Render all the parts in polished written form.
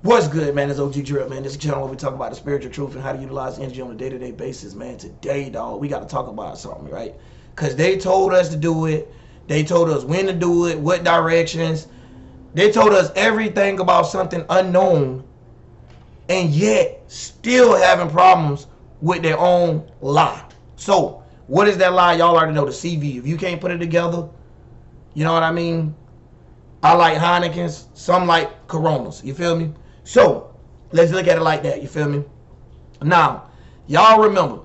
What's good, man? It's OG Drip, man. This is a channel where we talk about the spiritual truth and how to utilize energy on a day-to-day basis, man. Today, dog, we got to talk about something, right? Because they told us to do it. They told us when to do it, what directions. They told us everything about something unknown, and yet still having problems with their own lie. So, what is that lie? Y'all already know, the CV. If you can't put it together, you know what I mean? I like Heinekens, some like Coronas, you feel me? So, let's look at it like that, you feel me? Now, y'all remember,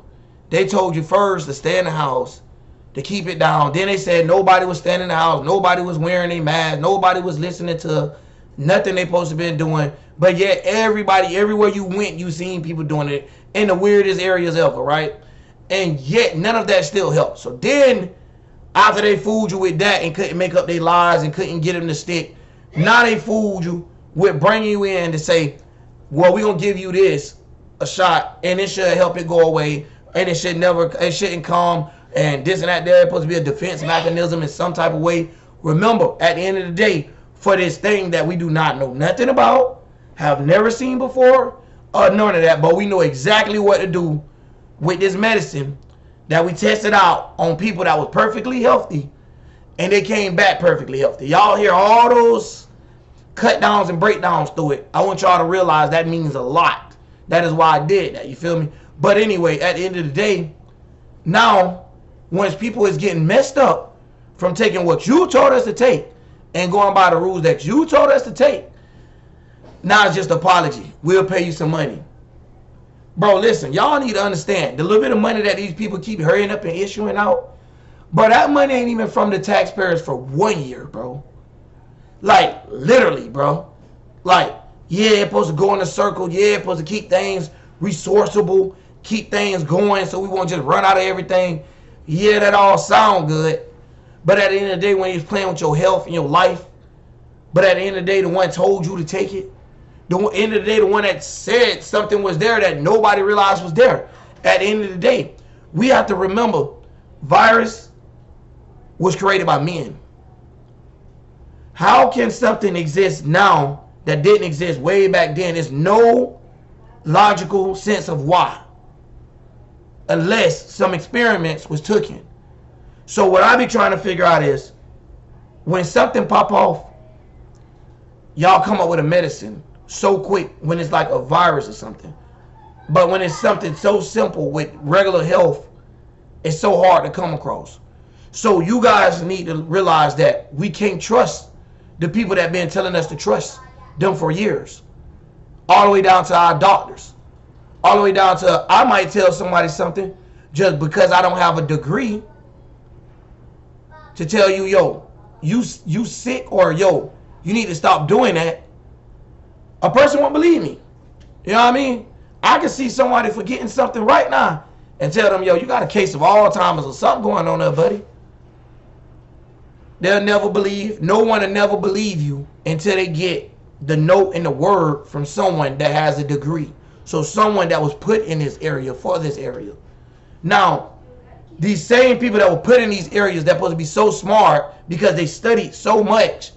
they told you first to stay in the house, to keep it down. Then they said nobody was staying in the house, nobody was wearing a mask, nobody was listening to nothing they supposed to been doing. But yet, everybody, everywhere you went, you seen people doing it in the weirdest areas ever, right? And yet, none of that still helped. So then, after they fooled you with that and couldn't make up their lies and couldn't get them to stick, now they fooled you with bringing you in to say, well, we're going to give you this, a shot, and it should help it go away, and it shouldn't come, and this and that there. It's supposed to be a defense mechanism in some type of way. Remember, at the end of the day, for this thing that we do not know nothing about, have never seen before, or none of that, but we know exactly what to do with this medicine that we tested out on people that was perfectly healthy, and they came back perfectly healthy. Y'all hear all those cut downs and breakdowns through it. I want y'all to realize that means a lot. That is why I did that, you feel me? But anyway, at the end of the day, now, once people is getting messed up from taking what you told us to take and going by the rules that you told us to take, now it's just apology. We'll pay you some money. Bro, listen, y'all need to understand, the little bit of money that these people keep hurrying up and issuing out, bro, that money ain't even from the taxpayers for 1 year, bro. Like, literally, bro. Like, yeah, it's supposed to go in a circle. Yeah, it's supposed to keep things resourceable, keep things going so we won't just run out of everything. Yeah, that all sound good. But at the end of the day, when you're playing with your health and your life, but at the end of the day, the one told you to take it, the end of the day, the one that said something was there that nobody realized was there. At the end of the day, we have to remember, virus was created by men. How can something exist now that didn't exist way back then? There's no logical sense of why, unless some experiments was taken. So what I be trying to figure out is, when something pop off, y'all come up with a medicine so quick when it's like a virus or something. But when it's something so simple with regular health, it's so hard to come across. So you guys need to realize that we can't trust the people that been telling us to trust them for years. All the way down to our doctors. All the way down to, I might tell somebody something just because I don't have a degree to tell you, yo, you sick, or yo, you need to stop doing that. A person won't believe me. You know what I mean? I can see somebody forgetting something right now and tell them, yo, you got a case of Alzheimer's or something going on there, buddy. They'll never believe. No one will never believe you until they get the note and the word from someone that has a degree. So someone that was put in this area for this area. Now, these same people that were put in these areas that supposed to be so smart because they studied so much,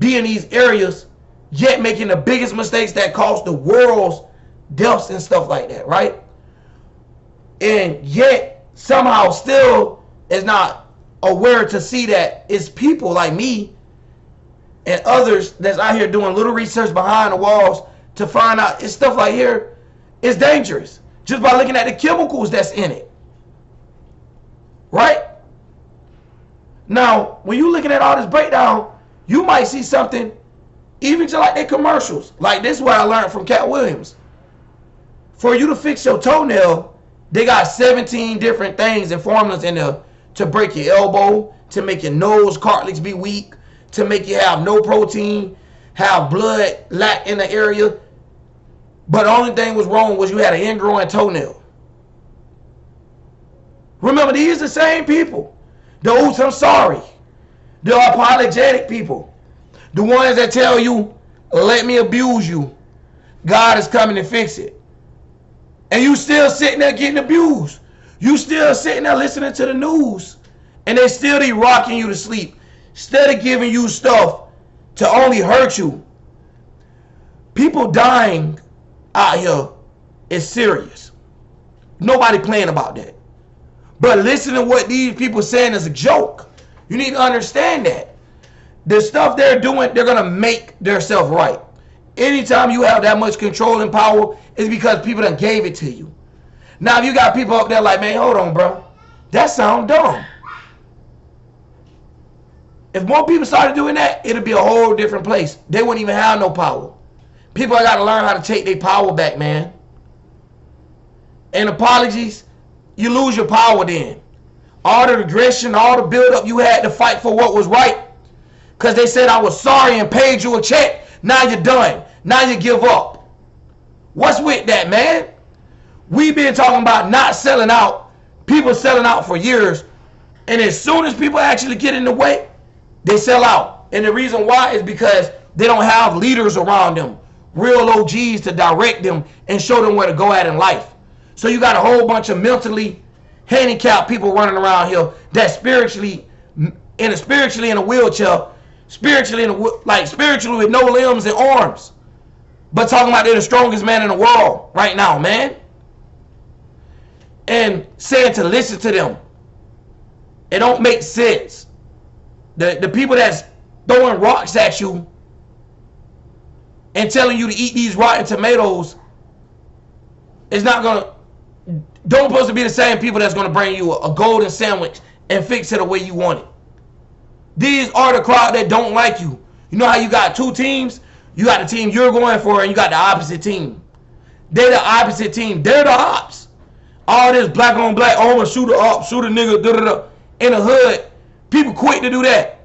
be in these areas, yet making the biggest mistakes that cost the world's deaths and stuff like that, right? And yet, somehow still is not aware to see that it's people like me and others that's out here doing little research behind the walls to find out it's stuff like here is dangerous just by looking at the chemicals that's in it, right? Now, when you're looking at all this breakdown, you might see something even just like their commercials. Like, this is what I learned from Cat Williams. For you to fix your toenail, they got 17 different things and formulas in there to break your elbow, to make your nose cartilage be weak, to make you have no protein, have blood lack in the area. But the only thing was wrong was you had an ingrowing toenail. Remember, these are the same people. The oops, I'm sorry. The apologetic people. The ones that tell you, let me abuse you. God is coming to fix it. And you still sitting there getting abused. You still sitting there listening to the news. And they still be rocking you to sleep. Instead of giving you stuff to only hurt you. People dying out here is serious. Nobody playing about that. But listen to what these people saying is a joke. You need to understand that. The stuff they're doing, they're going to make themselves right. Anytime you have that much control and power, it's because people done gave it to you. Now, if you got people up there like, man, hold on, bro. That sound dumb. If more people started doing that, it'd be a whole different place. They wouldn't even have no power. People got to learn how to take their power back, man. And apologies, you lose your power then. All the aggression, all the buildup you had to fight for what was right, because they said I was sorry and paid you a check. Now you're done. Now you give up. What's with that, man? We've been talking about not selling out. People selling out for years. And as soon as people actually get in the way, they sell out. And the reason why is because they don't have leaders around them, real OGs to direct them and show them where to go at in life. So you got a whole bunch of mentally handicapped people running around here that spiritually in a wheelchair, spiritually with no limbs and arms, but talking about they're the strongest man in the world right now, man. And saying to listen to them. It don't make sense. The people that's throwing rocks at you and telling you to eat these rotten tomatoes is not gonna, don't supposed to be the same people that's gonna bring you a golden sandwich and fix it the way you want it. These are the crowd that don't like you. You know how you got two teams? You got the team you're going for and you got the opposite team. They're the opposite team. They're the ops. All this black on black, oh, I'm gonna shoot a up, shoot a nigga, da da da. In the hood, people quick to do that.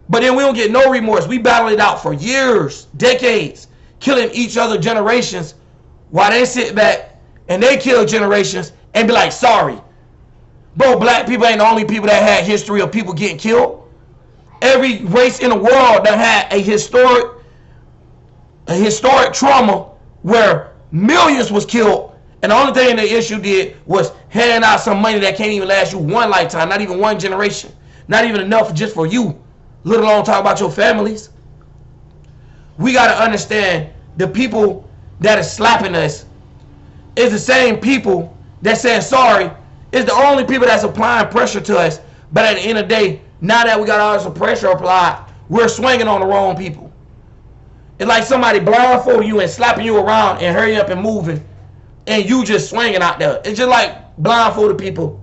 But then we don't get no remorse. We battle it out for years, decades, killing each other generations while they sit back and they kill generations and be like, sorry. Bro, black people ain't the only people that had history of people getting killed. Every race in the world that had a historic trauma where millions was killed, and the only thing the issue did was hand out some money that can't even last you one lifetime, not even one generation, not even enough just for you, let alone talk about your families. We got to understand the people that are slapping us is the same people that saying sorry, is the only people that's applying pressure to us. But at the end of the day, now that we got all this pressure applied, we're swinging on the wrong people. It's like somebody blindfolding you and slapping you around and hurry up and moving, and you just swinging out there. It's just like blindfolded people,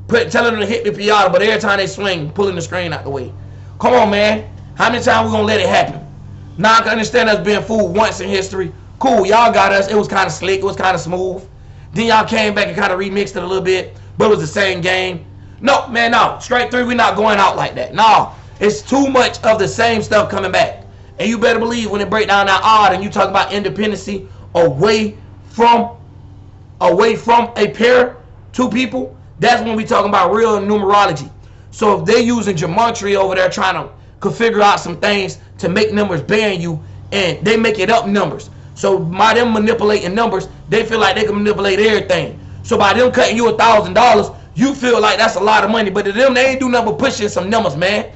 telling them to hit the piano, but every time they swing, pulling the screen out the way. Come on, man. How many times we gonna let it happen? Now I can understand us being fooled once in history. Cool, y'all got us. It was kind of slick. It was kind of smooth. Then y'all came back and kind of remixed it a little bit, but it was the same game. No, man, no. Straight through, we're not going out like that. No, it's too much of the same stuff coming back. And you better believe when it break down that odd and you talk about independency away from a pair, two people, that's when we talking about real numerology. So if they're using gematria over there trying to figure out some things to make numbers ban you, and they make it up numbers. So by them manipulating numbers, they feel like they can manipulate everything. So by them cutting you $1,000, you feel like that's a lot of money. But to them, they ain't do nothing but pushing some numbers, man.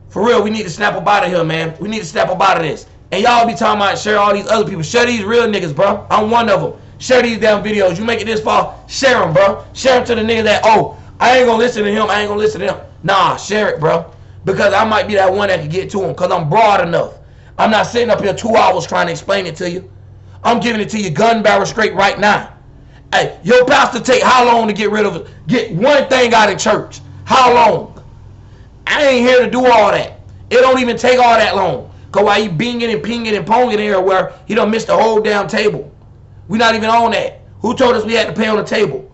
For real, we need to snap up out of here, man. We need to snap up out of this. And y'all be talking about share all these other people. Share these real niggas, bro. I'm one of them. Share these damn videos. You make it this far, share them, bro. Share them to the niggas that, oh, I ain't gonna listen to him. I ain't gonna listen to him. Nah, share it, bro. Because I might be that one that can get to him because I'm broad enough. I'm not sitting up here 2 hours trying to explain it to you. I'm giving it to you gun barrel straight right now. Hey, your pastor take how long to get one thing out of church? How long? I ain't here to do all that. It don't even take all that long. Because while you binging and pinging and ponging everywhere, he done missed the whole damn table. We not even on that. Who told us we had to pay on the table?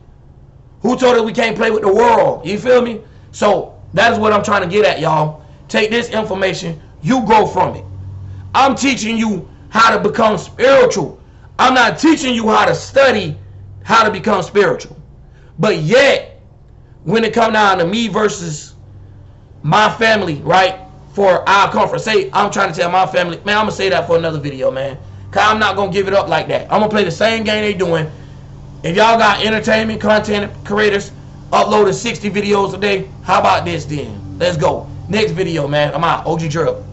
Who told us we can't play with the world? You feel me? So that is what I'm trying to get at, y'all. Take this information. You grow from it. I'm teaching you how to become spiritual. I'm not teaching you how to study how to become spiritual. But yet, when it come down to me versus my family, right, for our comfort, say, I'm trying to tell my family, man, I'm going to say that for another video, man. Because I'm not going to give it up like that. I'm going to play the same game they doing. If y'all got entertainment content creators uploading 60 videos a day, how about this then? Let's go. Next video, man. I'm out. OG Drill.